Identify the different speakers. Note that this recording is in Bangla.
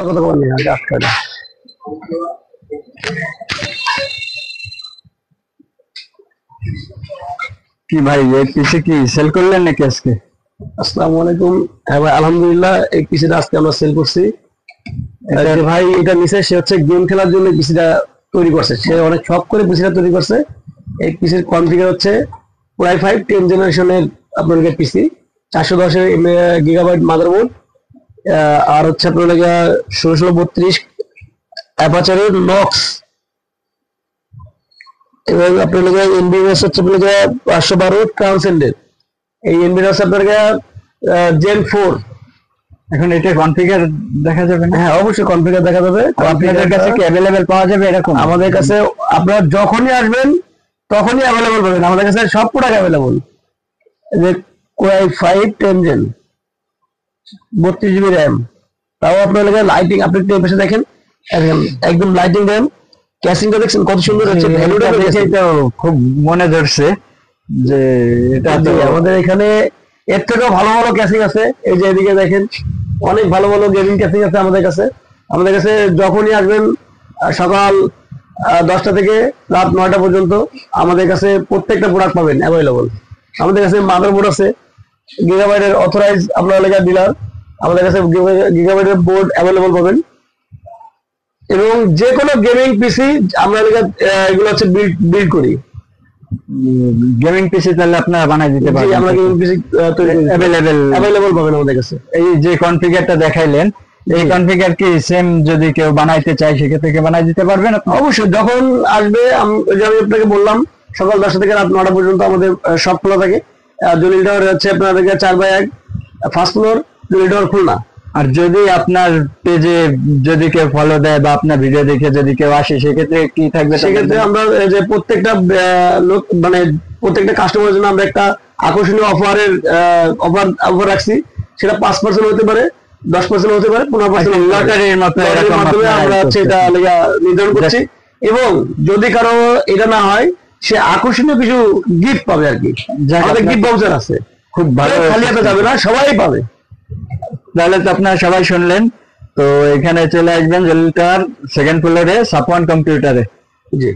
Speaker 1: কথা বলি না আজকে না।
Speaker 2: কি ভাই এই পিসি কি সেল করলেন নাকি আজকে?
Speaker 1: আসসালামু আলাইকুম। হ্যাঁ ভাই, আলহামদুলিল্লাহ এই পিসিটা আজকে আমরা সেল করছি। যে ভাই এটা নিচে সে হচ্ছে গেম খেলার জন্য পিসিটা তৈরি করছে, সে অনেক শখ করে পিসিটা তৈরি করছে। এই পিসির কনফিগার হচ্ছে Core i5 10 জেনারেশনের আপনার পিসি, 410 গিগাবাইট মাদারবোর্ড, আর হচ্ছে আপনার 1632 অ্যাপাচারের লক্স, এবং আপনার এনবিএস হচ্ছে আপনার 512 ট্রান্সেন্ডের। এই এনবিএস আপনার জেন 4।
Speaker 2: এখন এটা কনফিগার দেখা যাবে না?
Speaker 1: হ্যাঁ অবশ্যই কনফিগার দেখা যাবে।
Speaker 2: আপনাদের কাছে কি অ্যাভেলেবেল পাওয়া যাবে এরকম?
Speaker 1: আমাদের কাছে আপনারা যখনই আসবেন তখনই অ্যাভেলেবল পাবেন, আমাদের কাছে সব প্রোডাক্ট অ্যাভেলেবল। যে Core i5 10 gen 32 GB RAM, তাও আপনার লাইটিং আপনি একটু এসে দেখেন, একদম লাইটিং র্যাম। ক্যাসিংটা দেখছেন কত সুন্দর হচ্ছে, ভ্যালুটা দেখে
Speaker 2: তো খুব মনে ধরছে যে এটা তো
Speaker 1: আমাদের এখানে এর থেকেও ভালো ভালো ক্যাসিং আছে। এই যে এদিকে দেখেন অনেক ভালো ভালো গেমিং ক্যাসিং আছে আমাদের কাছে। আমাদের কাছে যখনই আসবেন সকাল 10টা থেকে রাত 9টা পর্যন্ত আমাদের কাছে প্রত্যেকটা প্রোডাক্ট পাবেন অ্যাভেলেবল। আমাদের কাছে মাদারবোর্ড আছে, গিগাবাইটের অথরাইজ আপনার এলাকার ডিলার। আমাদের কাছে গিগাবাইটের বোর্ড অ্যাভেলেবল পাবেন, এবং যে কোনো গেমিং পিসি আমরা এগুলো হচ্ছে বিল্ড করি।
Speaker 2: গেমিং পিসি তাহলে আপনারা বানাই দিতে পারবেন?
Speaker 1: আমরা গেমিং পিসি অ্যাভেলেবল পাবেন আমাদের কাছে।
Speaker 2: এই যে কনফিগারটা দেখাইলেন, এই কনফিগার কি সেম যদি কেউ বানাইতে চায় সেক্ষেত্রে কি বানাই দিতে পারবেন?
Speaker 1: অবশ্যই, যখন আসবে আমি আপনাকে বললাম সকাল 10টা থেকে রাত 9টা পর্যন্ত আমাদের সব খোলা থাকে। জলিল টাওয়ার হচ্ছে আপনাদের 4/1 first floor, Jalil tower Khulna.
Speaker 2: আর যদি আপনার পেজে যদি কেউ ফলো দেয় বা আপনার ভিডিও দেখে যদি কেউ আসে সেক্ষেত্রে কি থাকবে?
Speaker 1: সেক্ষেত্রে আমরা যে প্রত্যেকটা লোক মানে প্রত্যেকটা কাস্টমারের জন্য আমরা একটা আকর্ষণীয় অফার রাখছি। সেটা 5% হতে পারে, 10% হতে পারে, 15%
Speaker 2: লটারির
Speaker 1: মাধ্যমে আমরা হচ্ছে এটা নির্ধারণ করছি। এবং যদি কারো এটা না হয়, সে আকর্ষণীয় কিছু গিফট পাবে আর কি। আমাদের গিফট ভাউচার আছে,
Speaker 2: খুব ভালো,
Speaker 1: খালি হাতে যাবে না, সবাই পাবে।
Speaker 2: তাহলে তো আপনারা সবাই শুনলেন। তো এখানে চলে আসবেন জলিল টাওয়ার 2nd ফ্লোরে সাপওয়ান কম্পিউটারে।
Speaker 1: জি।